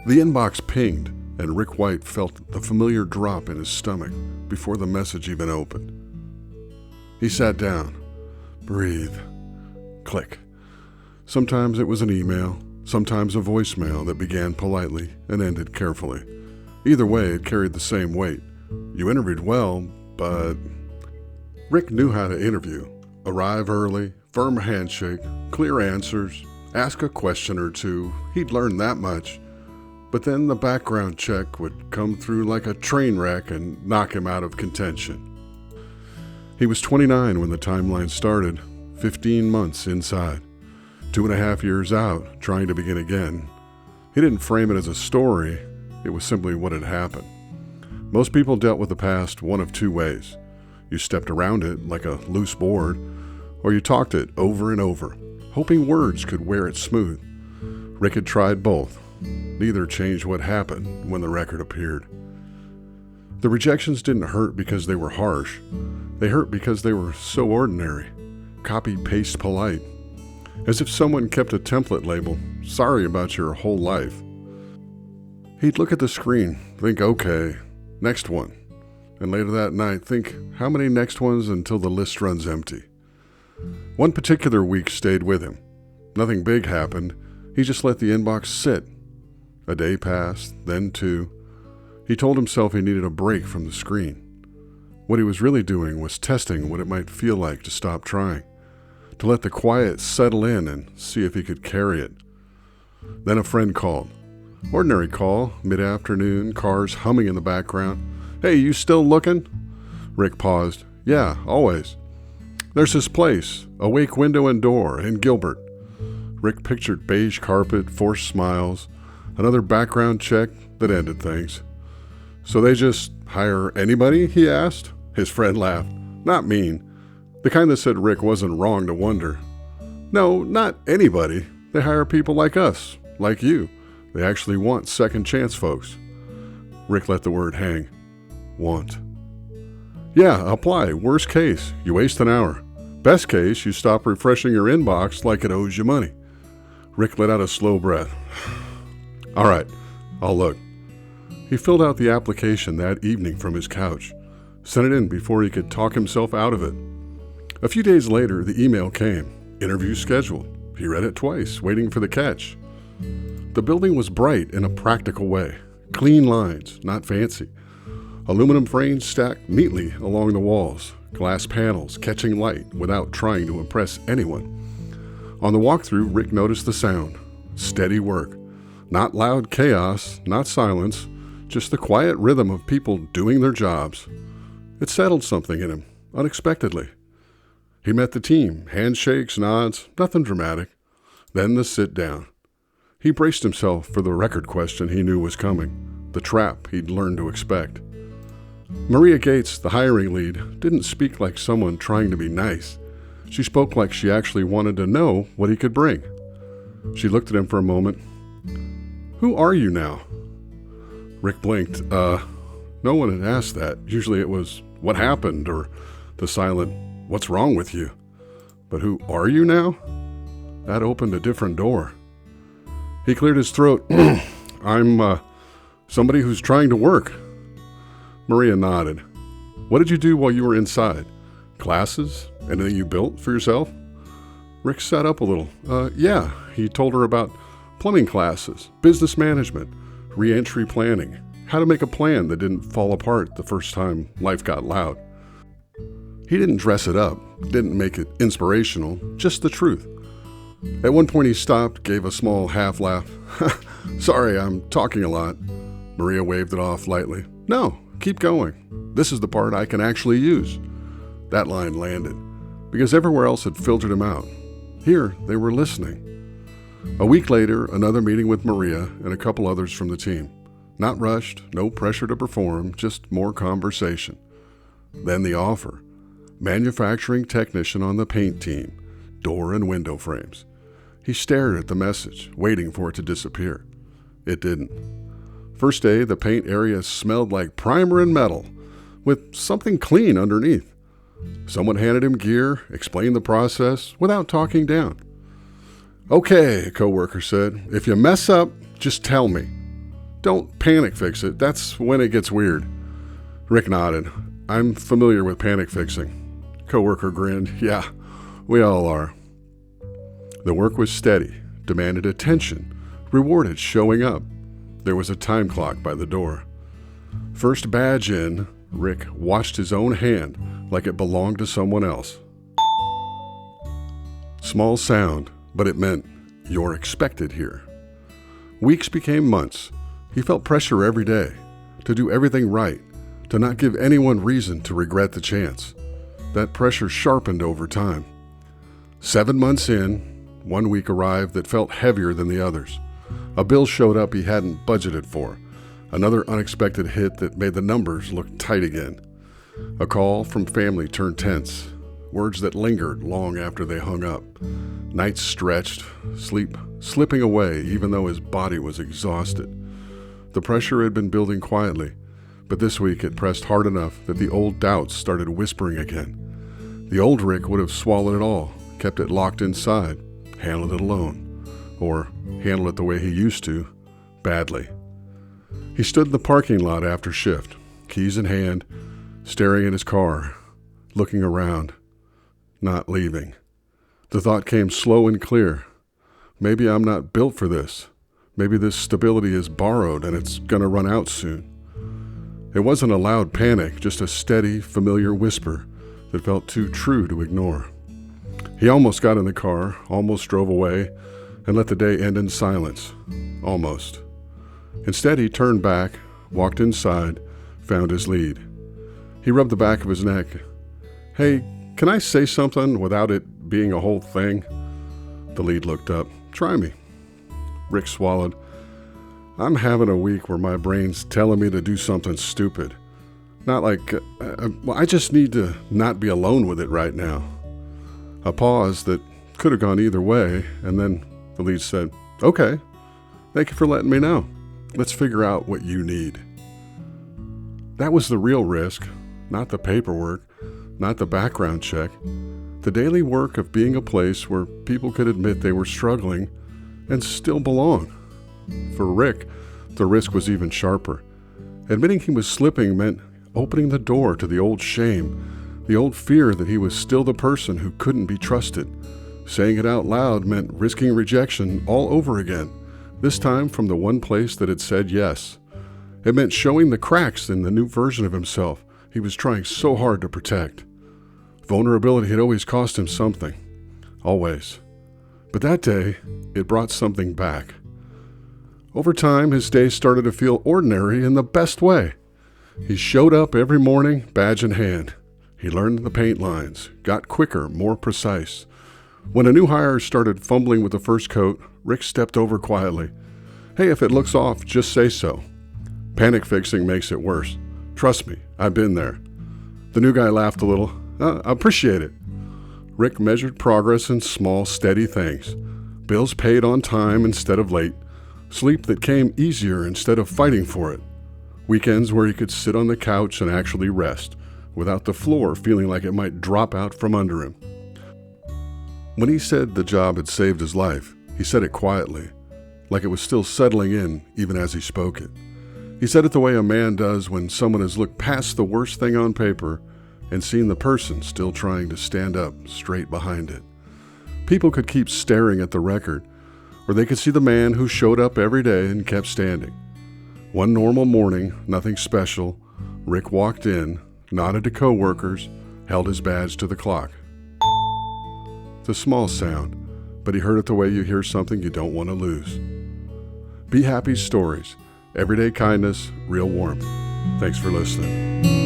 The inbox pinged, and Rick White felt the familiar drop in his stomach before the message even opened. He sat down. Breathe. Click. Sometimes it was an email, sometimes a voicemail that began politely and ended carefully. Either way, it carried the same weight. You interviewed well, but... Rick knew how to interview. Arrive early, firm handshake, clear answers, ask a question or two. He'd learned that much. But then the background check would come through like a train wreck and knock him out of contention. He was 29 when the timeline started, 15 months inside, 2.5 years out, trying to begin again. He didn't frame it as a story, it was simply what had happened. Most people dealt with the past one of two ways. You stepped around it like a loose board, or you talked it over and over, hoping words could wear it smooth. Rick had tried both. Neither changed what happened when the record appeared. The rejections didn't hurt because they were harsh. They hurt because they were so ordinary, copy-paste polite, as if someone kept a template label, sorry about your whole life. He'd look at the screen, think, okay, next one, and later that night think, how many next ones until the list runs empty? One particular week stayed with him. Nothing big happened. He just let the inbox sit. A day passed, then two. He told himself he needed a break from the screen. What he was really doing was testing what it might feel like to stop trying, to let the quiet settle in and see if he could carry it. Then a friend called. Ordinary call, mid-afternoon, cars humming in the background. Hey, you still looking? Rick paused. Yeah, always. There's this place, Awake Window and Door in Gilbert. Rick pictured beige carpet, forced smiles, another background check that ended things. So they just hire anybody, he asked. His friend laughed. Not mean. The kind that said Rick wasn't wrong to wonder. No, not anybody. They hire people like us, like you. They actually want second chance folks. Rick let the word hang. Want. Yeah, apply. Worst case, you waste an hour. Best case, you stop refreshing your inbox like it owes you money. Rick let out a slow breath. All right, I'll look. He filled out the application that evening from his couch, sent it in before he could talk himself out of it. A few days later, the email came. Interview scheduled. He read it twice, waiting for the catch. The building was bright in a practical way. Clean lines, not fancy. Aluminum frames stacked neatly along the walls. Glass panels catching light without trying to impress anyone. On the walkthrough, Rick noticed the sound. Steady work. Not loud chaos, not silence, just the quiet rhythm of people doing their jobs. It settled something in him, unexpectedly. He met the team, handshakes, nods, nothing dramatic. Then the sit down. He braced himself for the record question he knew was coming, the trap he'd learned to expect. Maria Gates, the hiring lead, didn't speak like someone trying to be nice. She spoke like she actually wanted to know what he could bring. She looked at him for a moment. Who are you now? Rick blinked. No one had asked that. Usually it was, what happened? Or the silent, what's wrong with you? But who are you now? That opened a different door. He cleared his throat. I'm somebody who's trying to work. Maria nodded. What did you do while you were inside? Classes? Anything you built for yourself? Rick sat up a little. Yeah, he told her about plumbing classes, business management, re-entry planning, how to make a plan that didn't fall apart the first time life got loud. He didn't dress it up, didn't make it inspirational, just the truth. At one point he stopped, gave a small half laugh. Sorry, I'm talking a lot. Maria waved it off lightly. No, keep going. This is the part I can actually use. That line landed, because everywhere else had filtered him out. Here, they were listening. A week later, another meeting with Maria and a couple others from the team. Not rushed, no pressure to perform, just more conversation. Then the offer. Manufacturing technician on the paint team, door and window frames. He stared at the message, waiting for it to disappear. It didn't. First day, the paint area smelled like primer and metal, with something clean underneath. Someone handed him gear, explained the process, without talking down. Okay, a coworker said, if you mess up, just tell me. don't panic fix it. That's when it gets weird. Rick nodded. I'm familiar with panic fixing. Coworker grinned. Yeah, we all are. The work was steady, demanded attention, rewarded showing up. There was a time clock by the door. First badge in, Rick watched his own hand like it belonged to someone else. Small sound, but it meant you're expected here. Weeks became months. He felt pressure every day to do everything right, to not give anyone reason to regret the chance. That pressure sharpened over time. 7 months in, one week arrived that felt heavier than the others. A bill showed up he hadn't budgeted for. Another unexpected hit that made the numbers look tight again. A call from family turned tense. Words that lingered long after they hung up. Nights stretched, sleep slipping away even though his body was exhausted. The pressure had been building quietly, but this week it pressed hard enough that the old doubts started whispering again. The old Rick would have swallowed it all, kept it locked inside, handled it alone, or handled it the way he used to, badly. He stood in the parking lot after shift, keys in hand, staring at his car, looking around, not leaving. The thought came slow and clear. Maybe I'm not built for this. Maybe this stability is borrowed and it's gonna run out soon. It wasn't a loud panic, just a steady, familiar whisper that felt too true to ignore. He almost got in the car, almost drove away, and let the day end in silence. Almost. Instead, he turned back, walked inside, found his lead. He rubbed the back of his neck. Hey, can I say something without it being a whole thing? The lead looked up. Try me. Rick swallowed. I'm having a week where my brain's telling me to do something stupid. Not like, I just need to not be alone with it right now. A pause that could have gone either way, and then the lead said, Okay, thank you for letting me know. Let's figure out what you need. That was the real risk, not the paperwork, not the background check. The daily work of being a place where people could admit they were struggling and still belong. For Rick, the risk was even sharper. Admitting he was slipping meant opening the door to the old shame, the old fear that he was still the person who couldn't be trusted. Saying it out loud meant risking rejection all over again, this time from the one place that had said yes. It meant showing the cracks in the new version of himself he was trying so hard to protect. Vulnerability had always cost him something. Always. But that day, it brought something back. Over time, his days started to feel ordinary in the best way. He showed up every morning, badge in hand. He learned the paint lines, got quicker, more precise. When a new hire started fumbling with the first coat, Rick stepped over quietly. Hey, if it looks off, just say so. Panic fixing makes it worse. Trust me, I've been there. The new guy laughed a little. I appreciate it. Rick measured progress in small, steady things. Bills paid on time instead of late. Sleep that came easier instead of fighting for it. Weekends where he could sit on the couch and actually rest, without the floor feeling like it might drop out from under him. When he said the job had saved his life, he said it quietly, like it was still settling in even as he spoke it. He said it the way a man does when someone has looked past the worst thing on paper and seen the person still trying to stand up straight behind it. People could keep staring at the record, or they could see the man who showed up every day and kept standing. One normal morning, nothing special, Rick walked in, nodded to coworkers, held his badge to the clock. It's a small sound, but he heard it the way you hear something you don't want to lose. Be Happy Stories. Everyday kindness, real warmth. Thanks for listening.